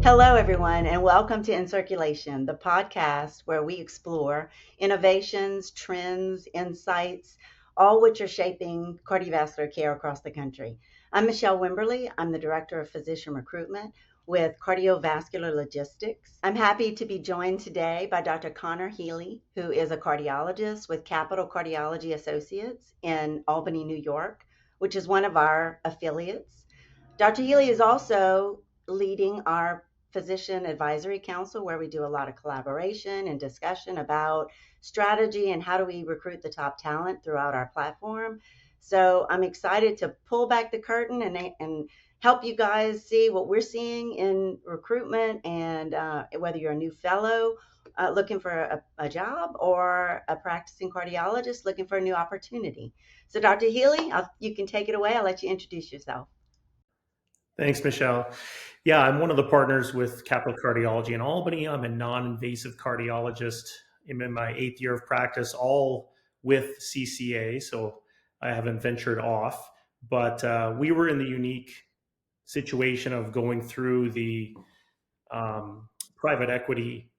Hello, everyone, and welcome to In Circulation, the podcast where we explore innovations, trends, insights, all which are shaping cardiovascular care across the country. I'm Michelle Wimberly. I'm the Director of Physician Recruitment with Cardiovascular Logistics. I'm happy to be joined today by Dr. Healey, who is a cardiologist with Capital Cardiology Associates in Albany, New York, which is one of our affiliates. Dr. Healey is also leading our Physician Advisory Council, where we do a lot of collaboration and discussion about strategy and how do we recruit the top talent throughout our platform. So I'm excited to pull back the curtain and help you guys see what we're seeing in recruitment, and whether you're a new fellow looking for a job or a practicing cardiologist looking for a new opportunity. So Dr. Healey, you can take it away. I'll let you introduce yourself. Thanks, Michelle. Yeah, I'm one of the partners with Capital Cardiology in Albany. I'm a non-invasive cardiologist. I'm in my 8th year of practice, all with CCA, so I haven't ventured off. But we were in the unique situation of going through the private equity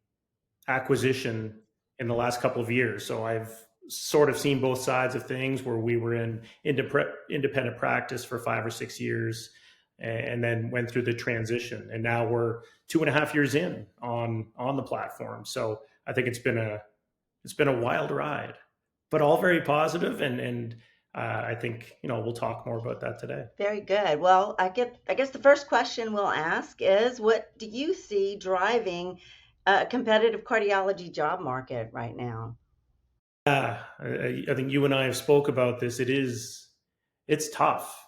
acquisition in the last couple of years. So I've sort of seen both sides of things, where we were in independent practice for 5 or 6 years and then went through the transition. And now we're 2.5 years in on the platform. So I think it's been a wild ride, but all very positive. And I think, we'll talk more about that today. Very good. Well, I guess the first question we'll ask is, what do you see driving a competitive cardiology job market right now? I think you and I have spoke about this. It's tough.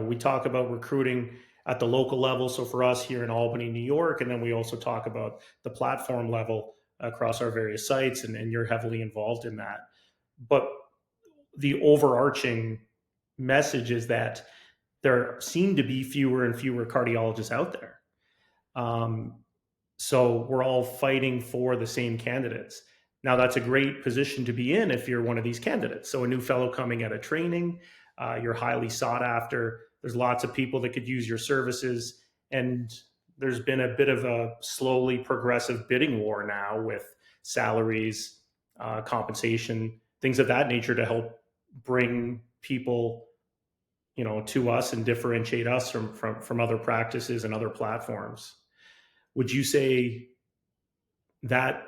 We talk about recruiting at the local level. So for us here in Albany, New York, and then we also talk about the platform level across our various sites, and you're heavily involved in that. But the overarching message is that there seem to be fewer and fewer cardiologists out there. So we're all fighting for the same candidates. Now, that's a great position to be in if you're one of these candidates. So a new fellow coming out of training, you're highly sought after. There's lots of people that could use your services. And there's been a bit of a slowly progressive bidding war now with salaries, compensation, things of that nature to help bring people, to us and differentiate us from other practices and other platforms. Would you say that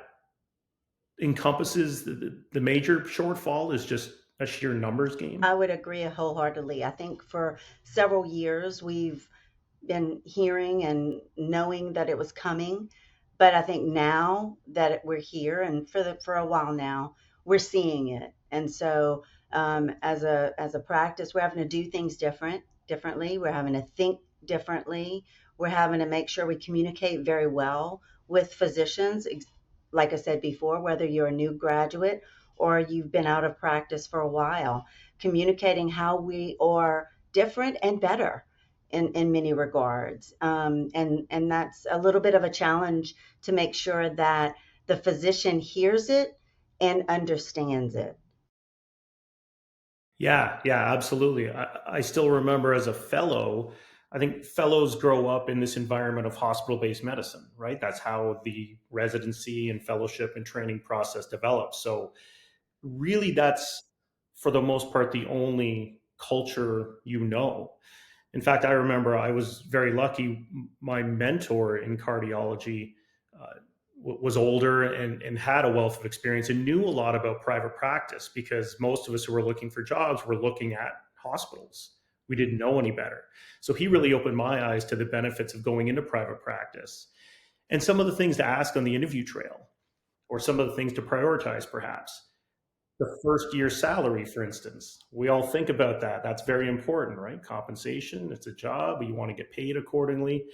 encompasses the major shortfall is just a sheer numbers game? I would agree wholeheartedly. I think for several years we've been hearing and knowing that it was coming, but I think now that we're here, and for a while now, we're seeing it. And so, as a practice, we're having to do things differently. We're having to think differently. We're having to make sure we communicate very well with physicians. Like I said before, whether you're a new graduate or you've been out of practice for a while, communicating how we are different and better in many regards. And that's a little bit of a challenge to make sure that the physician hears it and understands it. Yeah, absolutely. I still remember as a fellow, I think fellows grow up in this environment of hospital-based medicine, right? That's how the residency and fellowship and training process develops. So really that's, for the most part, the only culture In fact, I remember I was very lucky. My mentor in cardiology was older and had a wealth of experience and knew a lot about private practice, because most of us who were looking for jobs were looking at hospitals. We didn't know any better. So he really opened my eyes to the benefits of going into private practice and some of the things to ask on the interview trail, or some of the things to prioritize, perhaps. The first year salary, for instance, we all think about that. That's very important, right? Compensation, it's a job, you want to get paid accordingly.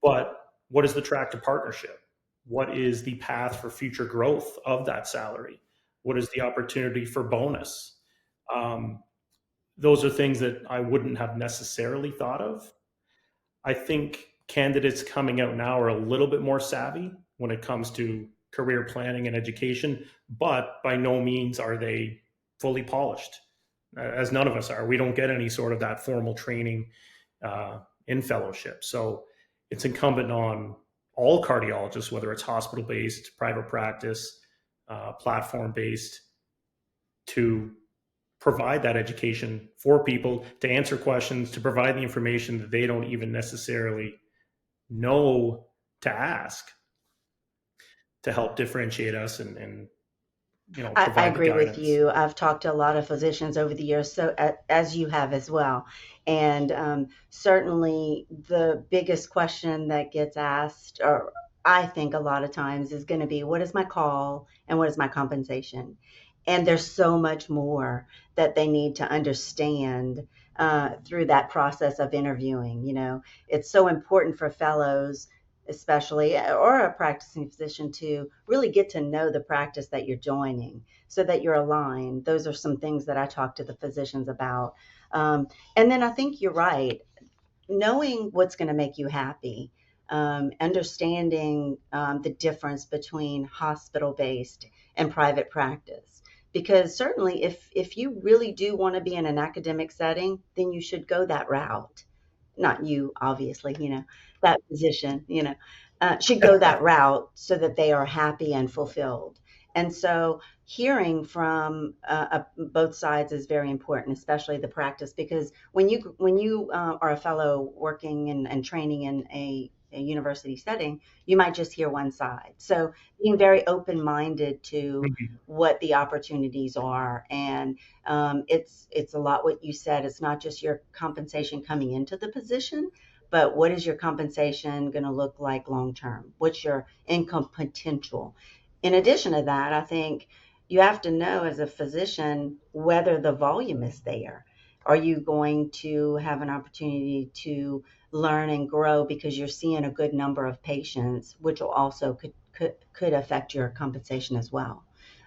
But what is the track to partnership? What is the path for future growth of that salary? What is the opportunity for bonus? Those are things that I wouldn't have necessarily thought of. I think candidates coming out now are a little bit more savvy when it comes to career planning and education, but by no means are they fully polished, as none of us are. We don't get any sort of that formal training in fellowship. So it's incumbent on all cardiologists, whether it's hospital based, private practice, platform based, to provide that education for people, to answer questions, to provide the information that they don't even necessarily know to ask, to help differentiate us and I provide the agree with guidance. you. I've talked to a lot of physicians over the years, so as you have as well. And certainly the biggest question that gets asked, or I think a lot of times, is going to be, what is my call and what is my compensation? And there's so much more that they need to understand through that process of interviewing. It's so important for fellows, especially, or a practicing physician, to really get to know the practice that you're joining so that you're aligned. Those are some things that I talk to the physicians about. And then I think you're right. Knowing what's going to make you happy, understanding the difference between hospital based and private practice. Because certainly, if you really do want to be in an academic setting, then you should go that route. Not you, obviously, that physician, should go that route so that they are happy and fulfilled. And so hearing from both sides is very important, especially the practice, because when you are a fellow working and training in a university setting, you might just hear one side. So being very open-minded to Mhm. what the opportunities are, and it's a lot what you said. It's not just your compensation coming into the position, but what is your compensation going to look like long term? What's your income potential? In addition to that, I think you have to know as a physician whether the volume is there. Are you going to have an opportunity to learn and grow because you're seeing a good number of patients, which will also could affect your compensation as well.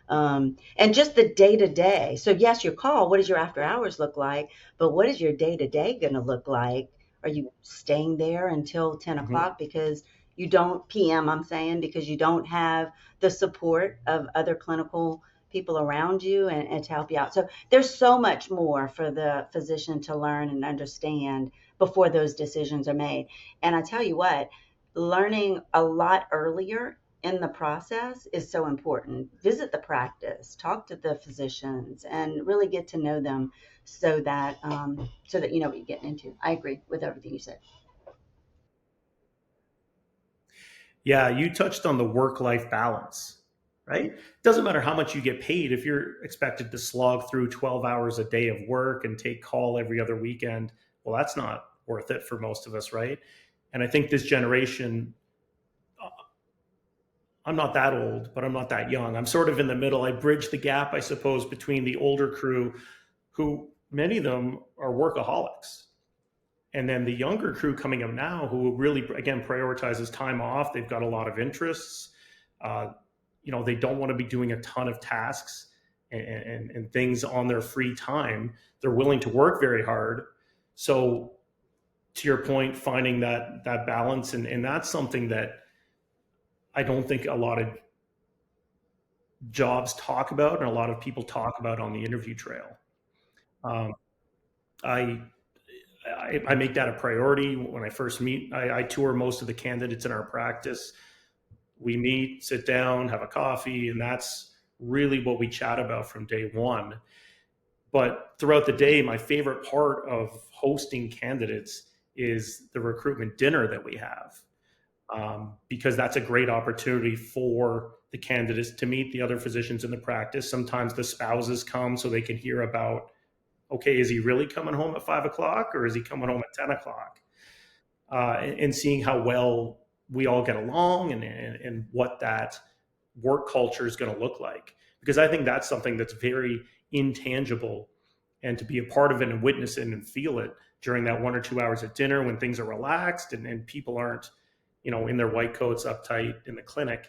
And just the day to day. So yes, your call, what does your after hours look like? But what is your day to day going to look like? Are you staying there until 10 Mhm. o'clock because you don't, PM, I'm saying, because you don't have the support of other clinical people around you and to help you out? So there's so much more for the physician to learn and understand before those decisions are made. And I tell you what, learning a lot earlier in the process is so important. Visit the practice, talk to the physicians, and really get to know them so that you know what you're getting into. I agree with everything you said. Yeah, you touched on the work life balance, right? It doesn't matter how much you get paid if you're expected to slog through 12 hours a day of work and take call every other weekend. Well, that's not worth it for most of us, right? And I think this generation, I'm not that old, but I'm not that young. I'm sort of in the middle. I bridge the gap, I suppose, between the older crew, who many of them are workaholics, and then the younger crew coming up now, who really, again, prioritizes time off. They've got a lot of interests. Uh, they don't want to be doing a ton of tasks and things on their free time. They're willing to work very hard. So, to your point, finding that balance, and that's something that I don't think a lot of jobs talk about and a lot of people talk about on the interview trail. Um, I, I make that a priority when I first meet. I tour most of the candidates in our practice. We meet, sit down, have a coffee, and that's really what we chat about from day one. But throughout the day, my favorite part of hosting candidates is the recruitment dinner that we have, because that's a great opportunity for the candidates to meet the other physicians in the practice. Sometimes the spouses come so they can hear about, okay, is he really coming home at 5 o'clock or is he coming home at 10 o'clock? And seeing how well we all get along and what that work culture is going to look like. Because I think that's something that's very intangible, and to be a part of it and witness it and feel it during that 1 or 2 hours at dinner when things are relaxed and people aren't, in their white coats uptight in the clinic,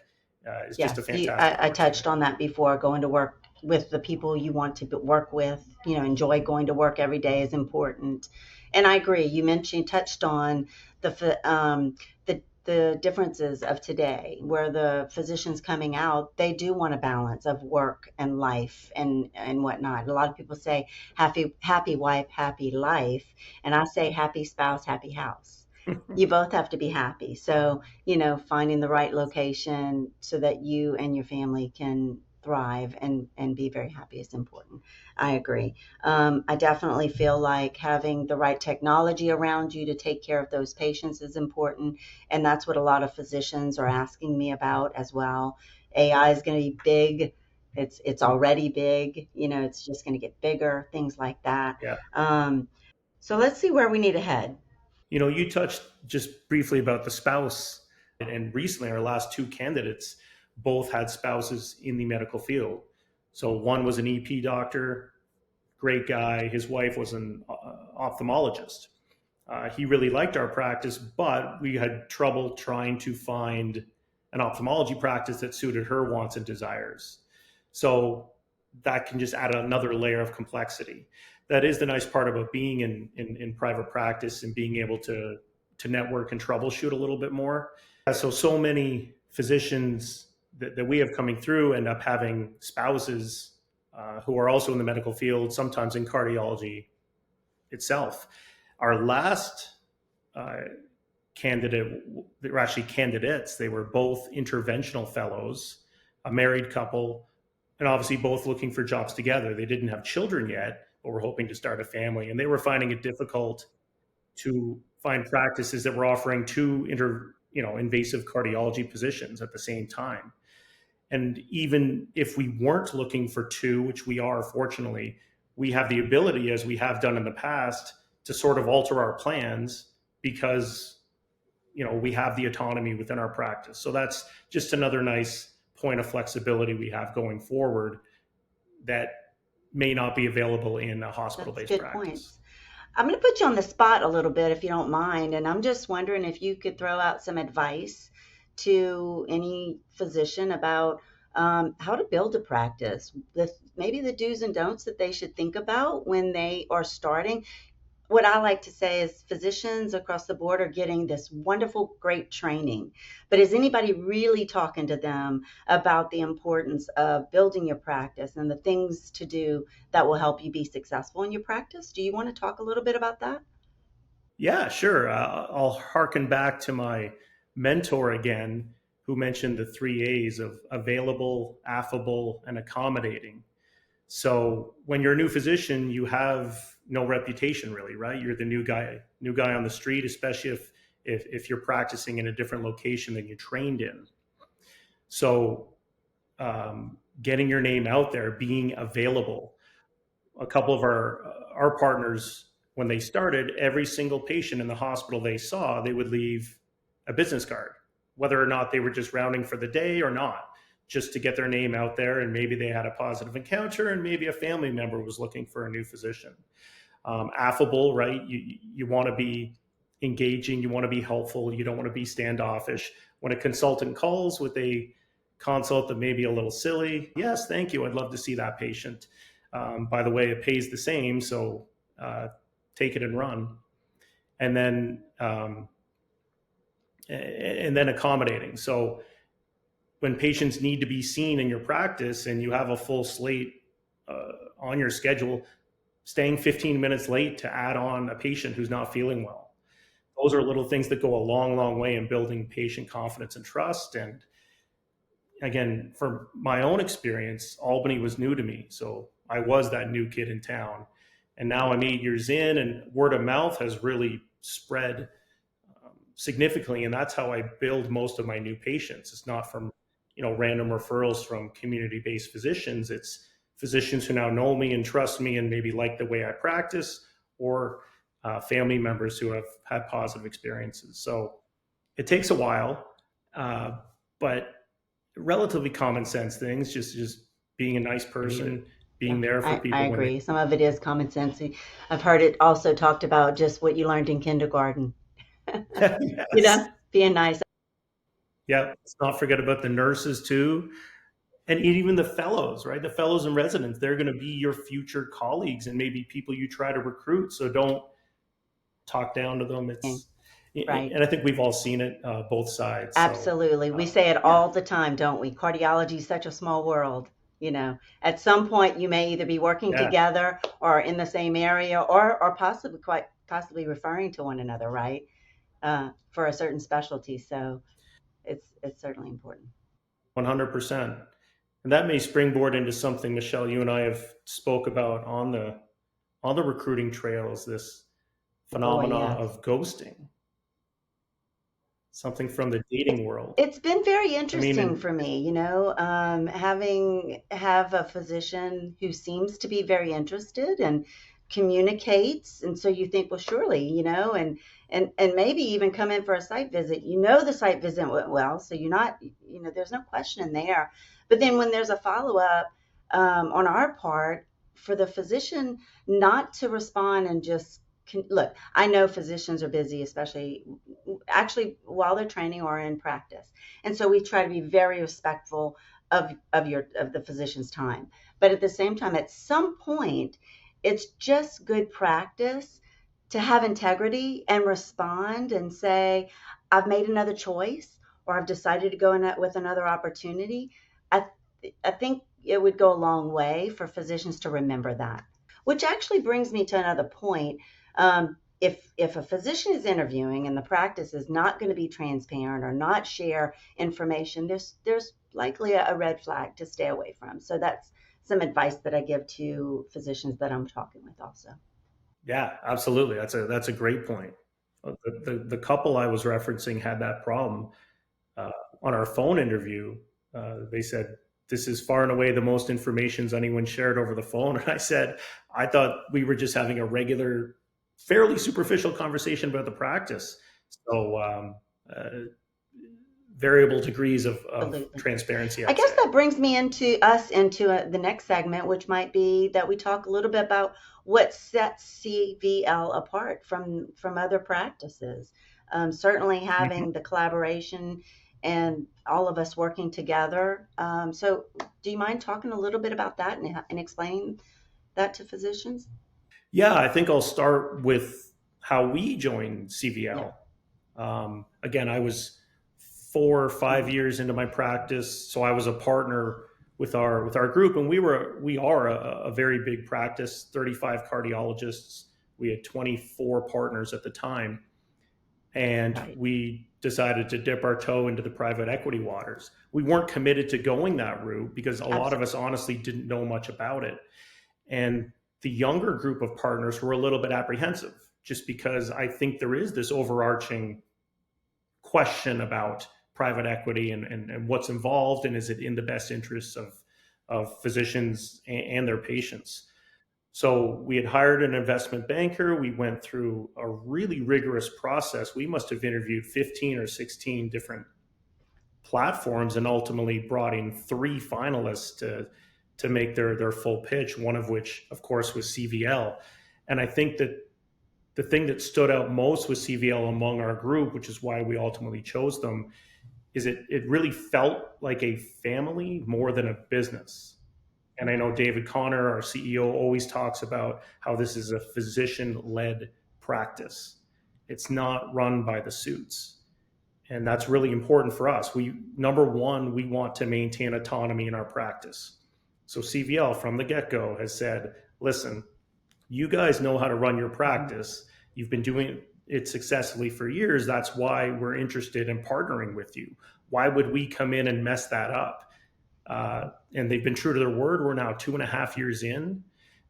is just a Yes, fantastic I touched opportunity. on that before. Going to work with the people you want to work with, enjoy going to work every day is important. And I agree. You mentioned, touched on the differences of today, where the physicians coming out, they do want a balance of work and life and whatnot. A lot of people say happy wife, happy life, and I say happy spouse, happy house. You both have to be happy. So, finding the right location so that you and your family can thrive and be very happy is important. I agree. I definitely feel like having the right technology around you to take care of those patients is important. And that's what a lot of physicians are asking me about as well. AI is going to be big. It's already big. It's just going to get bigger, things like that. Yeah. So let's see where we need to head. You touched just briefly about the spouse, and recently our last two candidates both had spouses in the medical field. So one was an EP doctor, great guy. His wife was an ophthalmologist. He really liked our practice, but we had trouble trying to find an ophthalmology practice that suited her wants and desires. So that can just add another layer of complexity. That is the nice part about being in private practice and being able to network and troubleshoot a little bit more. So many physicians that we have coming through end up having spouses who are also in the medical field, sometimes in cardiology itself. Our last uh, candidate, they were actually candidates. They were both interventional fellows, a married couple, and obviously both looking for jobs together. They didn't have children yet, but were hoping to start a family. And they were finding it difficult to find practices that were offering two invasive cardiology positions at the same time. And even if we weren't looking for two, which we are, fortunately, we have the ability, as we have done in the past, to sort of alter our plans because we have the autonomy within our practice. So that's just another nice point of flexibility we have going forward that may not be available in a That's hospital-based good practice. points. I'm going to put you on the spot a little bit if you don't mind. And I'm just wondering if you could throw out some advice to any physician about how to build a practice, maybe the do's and don'ts that they should think about when they are starting. What I like to say is physicians across the board are getting this wonderful, great training. But is anybody really talking to them about the importance of building your practice and the things to do that will help you be successful in your practice? Do you want to talk a little bit about that? Yeah, sure. I'll harken back to my mentor again, who mentioned the three A's of available, affable, and accommodating. So when you're a new physician, you have no reputation really, right? You're the new guy on the street, especially if you're practicing in a different location than you trained in. So getting your name out there, being available. A couple of our partners, when they started, every single patient in the hospital they saw, they would leave a business card, whether or not they were just rounding for the day or not, just to get their name out there. And maybe they had a positive encounter, and maybe a family member was looking for a new physician. Affable, right? You want to be engaging, you want to be helpful, you don't want to be standoffish. When a consultant calls with a consult that may be a little silly, yes, thank you, I'd love to see that patient. By the way, it pays the same, so uh, take it and run. And then accommodating. So when patients need to be seen in your practice and you have a full slate on your schedule, staying 15 minutes late to add on a patient who's not feeling well. Those are little things that go a long, long way in building patient confidence and trust. And again, from my own experience, Albany was new to me. So I was that new kid in town. And now I'm 8 years in, and word of mouth has really spread significantly. And that's how I build most of my new patients. It's not from random referrals from community-based physicians. It's physicians who now know me and trust me and maybe like the way I practice, or family members who have had positive experiences. So it takes a while, but relatively common sense things. Just being a nice person, Yeah, being there for I people when they. agree. Some of it is common sense. I've heard it also talked about just what you learned in kindergarten, Yes. being nice. Yeah. Let's not forget about the nurses too, and even the fellows, right? The fellows and residents, they're going to be your future colleagues and maybe people you try to recruit. So don't talk down to them. Right. And I think we've all seen it, both sides. So, Absolutely. We say it yeah, all the time, don't we? Cardiology is such a small world. At some point you may either be working yeah, together or in the same area or possibly quite possibly referring to one another, right? for a certain specialty. So it's certainly important. 100%. And that may springboard into something, Michelle, you and I have spoke about on the recruiting trails, this Oh boy, phenomena yes. of ghosting, something from the dating world. It's been very I mean, interesting for me, having have a physician who seems to be very interested and communicates, and so you think, well, surely, and maybe even come in for a site visit. The site visit went well, so you're not, there's no question there. But then when there's a follow up on our part, for the physician not to respond and just look, I know physicians are busy, especially actually while they're training or in practice. And so we try to be very respectful of the physician's time. But at the same time, at some point, it's just good practice to have integrity and respond and say, I've made another choice or I've decided to go in with another opportunity. I, I think it would go a long way for physicians to remember that. Which actually brings me to another point. If a physician is interviewing and the practice is not going to be transparent or not share information, there's likely a red flag to stay away from. So that's some advice that I give to physicians that I'm talking with also. yeah, absolutely. That's a great point. The couple I was referencing had that problem uh, on our phone interview. They said, "This is far and away the most information's anyone shared over the phone." And I said, "I thought we were just having a regular, fairly superficial conversation about the practice." So variable degrees of Absolutely. transparency, I I'd guess say. that brings me into the next segment, which might be that we talk a little bit about what sets CVL apart from other practices. Certainly Mhm. having the collaboration and all of us working together. So, do you mind talking a little bit about that and explaining that to physicians? Yeah, I think I'll start with how we joined Yeah. CVL. Again, I was 4 or 5 Hmm. years into my practice, so I was a partner with our group, and we are a very big practice, 35 cardiologists. We had 24 partners at the time, and Right. we decided to dip our toe into the private equity waters. We weren't committed to going that route because a lot of Absolutely. us honestly didn't know much about it. And the younger group of partners were a little bit apprehensive just because I think there is this overarching question about private equity and what's involved and is it in the best interests of physicians and their patients. So we had hired an investment banker. We went through a really rigorous process. We must have interviewed 15 or 16 different platforms and ultimately brought in three finalists to make their full pitch, one of which, of course, was CVL. And I think that the thing that stood out most with CVL among our group, which is why we ultimately chose them, is it really felt like a family more than a business. And I know David Connor, our CEO, always talks about how this is a physician led practice. It's not run by the suits. And that's really important for us. Number one, we want to maintain autonomy in our practice. So CVL from the get go has said, listen, you guys know how to run your Hmm. practice. You've been doing it successfully for years. That's why we're interested in partnering with you. Why would we come in and mess that up? And they've been true to their word. We're now 2.5 years in.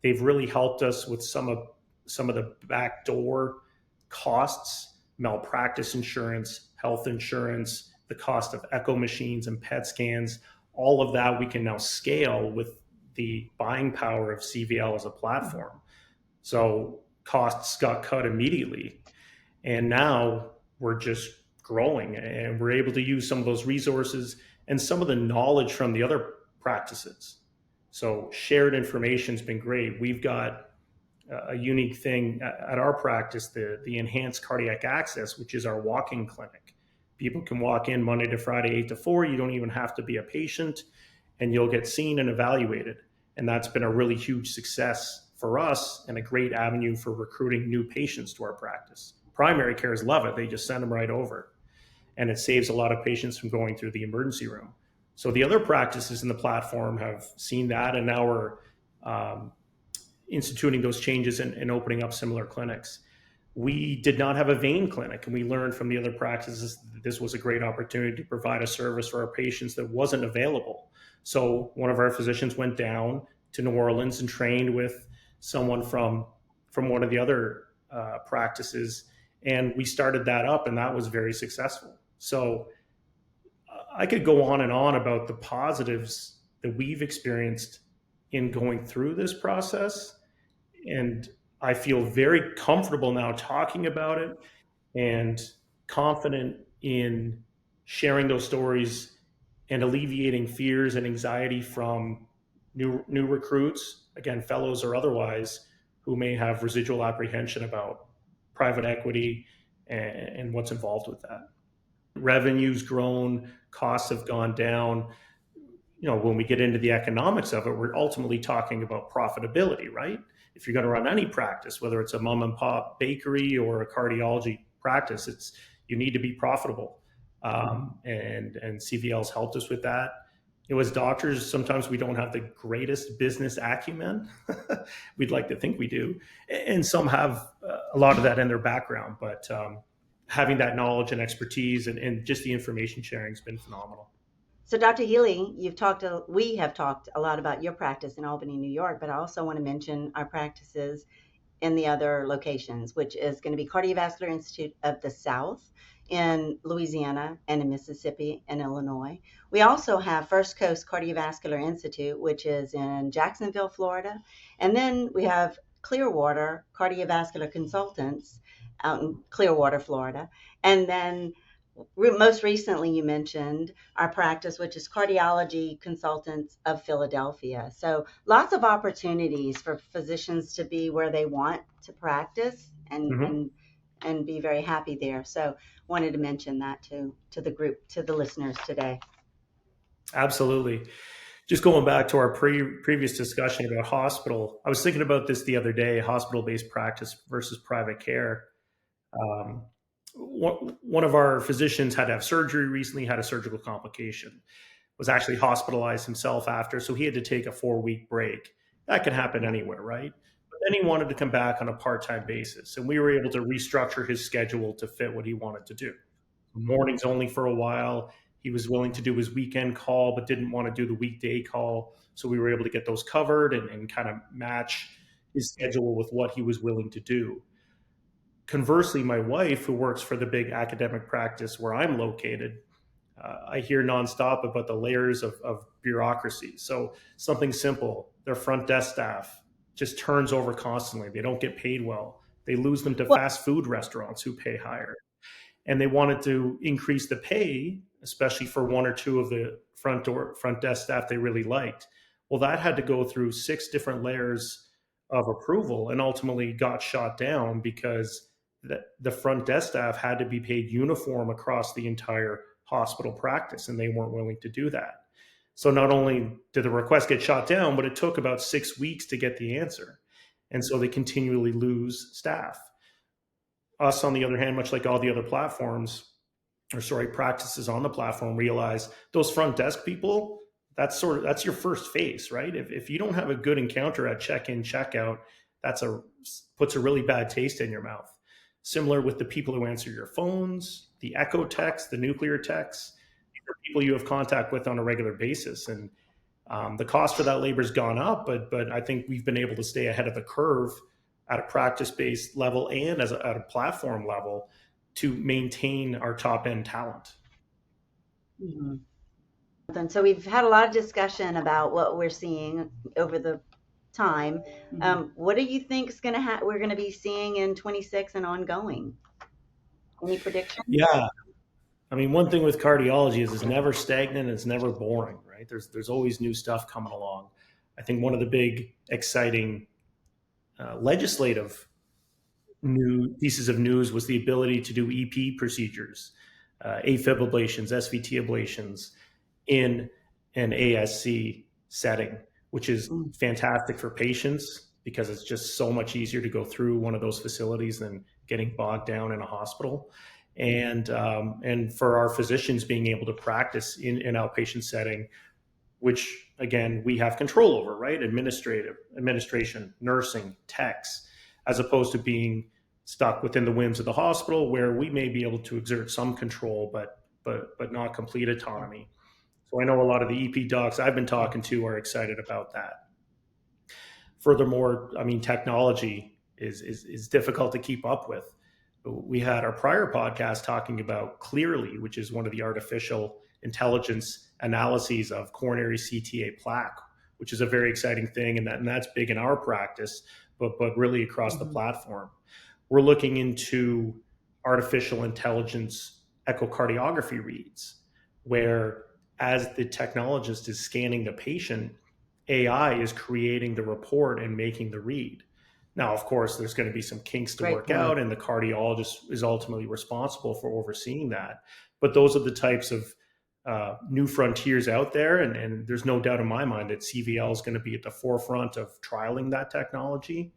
They've really helped us with some of the backdoor costs, malpractice insurance, health insurance, the cost of echo machines and PET scans. All of that we can now scale with the buying power of CVL as a platform. So costs got cut immediately. And now we're just growing and we're able to use some of those resources and some of the knowledge from the other practices. So shared information has been great. We've got a unique thing at our practice, the enhanced cardiac access, which is our walk-in clinic. People can walk in Monday to Friday, 8 to 4. You don't even have to be a patient, and you'll get seen and evaluated. And that's been a really huge success for us and a great avenue for recruiting new patients to our practice. Primary cares love it. They just send them right over. And it saves a lot of patients from going through the emergency room. So the other practices in the platform have seen that, and now we're instituting those changes and opening up similar clinics. We did not have a vein clinic, and we learned from the other practices that this was a great opportunity to provide a service for our patients that wasn't available. So one of our physicians went down to New Orleans and trained with someone from one of the other practices, and we started that up, and that was very successful. So I could go on and on about the positives that we've experienced in going through this process, and I feel very comfortable now talking about it and confident in sharing those stories and alleviating fears and anxiety from new recruits, again, fellows or otherwise, who may have residual apprehension about private equity and what's involved with that. Revenue's grown, costs have gone down. When we get into the economics of it, we're ultimately talking about profitability, right? If you're going to run any practice, whether it's a mom and pop bakery or a cardiology practice, you need to be profitable. And CVL's helped us with that. As doctors, sometimes we don't have the greatest business acumen. We'd like to think we do. And some have a lot of that in their background, but having that knowledge and expertise and just the information sharing has been phenomenal. So, Dr. Healey, we have talked a lot about your practice in Albany, New York, but I also want to mention our practices in the other locations, which is going to be Cardiovascular Institute of the South in Louisiana and in Mississippi and Illinois. We also have First Coast Cardiovascular Institute, which is in Jacksonville, Florida. And then we have Clearwater Cardiovascular Consultants out in Clearwater, Florida. And then most recently, you mentioned our practice, which is Cardiology Consultants of Philadelphia. So lots of opportunities for physicians to be where they want to practice and be very happy there. So wanted to mention that to the group, to the listeners today. Absolutely. Just going back to our previous discussion about hospital, I was thinking about this the other day, hospital-based practice versus private care. One of our physicians had to have surgery recently, had a surgical complication, was actually hospitalized himself after, so he had to take a 4-week break. That can happen anywhere, right? But then he wanted to come back on a part-time basis, and we were able to restructure his schedule to fit what he wanted to do. Mornings only for a while. He was willing to do his weekend call, but didn't want to do the weekday call. So we were able to get those covered and kind of match his schedule with what he was willing to do. Conversely, my wife, who works for the big academic practice where I'm located, I hear nonstop about the layers of bureaucracy. So something simple, their front desk staff just turns over constantly. They don't get paid well. They lose them to fast food restaurants who pay higher. And they wanted to increase the pay, especially for one or two of the front desk staff they really liked. Well, that had to go through 6 different layers of approval and ultimately got shot down because the front desk staff had to be paid uniform across the entire hospital practice, and they weren't willing to do that. So not only did the request get shot down, but it took about 6 weeks to get the answer. And so they continually lose staff. Us, on the other hand, much like all the other practices on the platform, realize those front desk people, that's your first face, right? If you don't have a good encounter at check-in, check-out, puts a really bad taste in your mouth. Similar with the people who answer your phones, the echo techs, the nuclear techs, these are people you have contact with on a regular basis. And the cost for that labor has gone up, but I think we've been able to stay ahead of the curve at a practice-based level and at a platform level to maintain our top-end talent. Mm-hmm. And so we've had a lot of discussion about what we're seeing over the time. What do you think is we're going to be seeing in 26 and ongoing? Any predictions? Yeah. I mean, one thing with cardiology is it's never stagnant, it's never boring, right? There's always new stuff coming along. I think one of the big exciting legislative new pieces of news was the ability to do EP procedures, AFib ablations, SVT ablations in an ASC setting, which is fantastic for patients because it's just so much easier to go through one of those facilities than getting bogged down in a hospital. And for our physicians being able to practice in an outpatient setting, which again, we have control over, right? Administration, nursing, techs, as opposed to being stuck within the whims of the hospital, where we may be able to exert some control, but not complete Yeah. autonomy. So I know a lot of the EP docs I've been Yeah. talking to are excited about that. Furthermore, I mean, technology is difficult to keep up with. We had our prior podcast talking about Clearly, which is one of the artificial intelligence analyses of coronary CTA plaque, which is a very exciting thing, and that's big in our practice, but really across the Hmm. platform. We're looking into artificial intelligence echocardiography reads, where as the technologist is scanning the patient, AI is creating the report and making the read. Now, of course, there's going to be some kinks to Great work point. out, and the cardiologist is ultimately responsible for overseeing that. But those are the types of new frontiers out there, and there's no doubt in my mind that CVL is going to be at the forefront of trialing that technology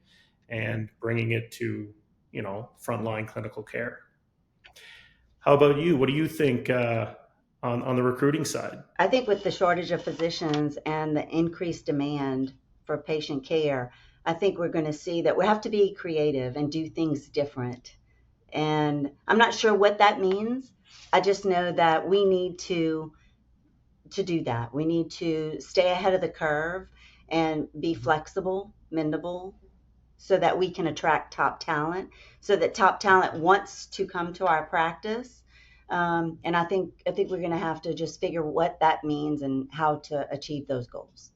and bringing it to frontline clinical care. How about you? What do you think on the recruiting side? I think with the shortage of physicians and the increased demand for patient care, I think we're going to see that we have to be creative and do things different. And I'm not sure what that means. I just know that we need to do that. We need to stay ahead of the curve and be flexible, mendable, so that we can attract top talent, so that top talent wants to come to our practice. And I think we're going to have to just figure what that means and how to achieve those goals.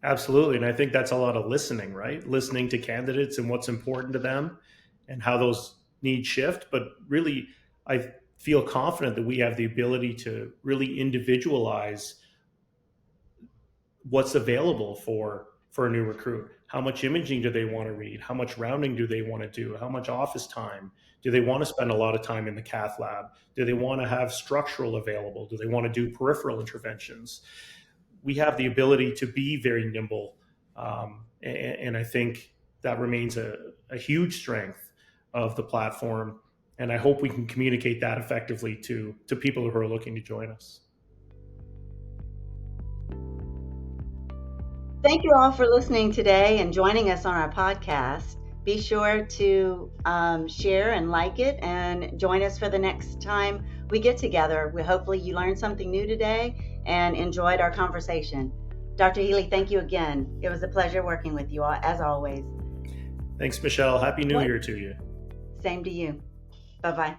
Absolutely. And I think that's a lot of listening, right? Listening to candidates and what's important to them and how those needs shift. But really, I feel confident that we have the ability to really individualize what's available for a new recruit. How much imaging do they want to read? How much rounding do they want to do? How much office time? Do they want to spend a lot of time in the cath lab? Do they want to have structural available? Do they want to do peripheral interventions? We have the ability to be very nimble, and I think that remains a huge strength of the platform. And I hope we can communicate that effectively to people who are looking to join us. Thank you all for listening today and joining us on our podcast. Be sure to share and like it and join us for the next time we get together. Hopefully you learned something new today and enjoyed our conversation. Dr. Healey, thank you again. It was a pleasure working with you, as always. Thanks, Michelle. Happy New Year to you. Same to you. Bye-bye.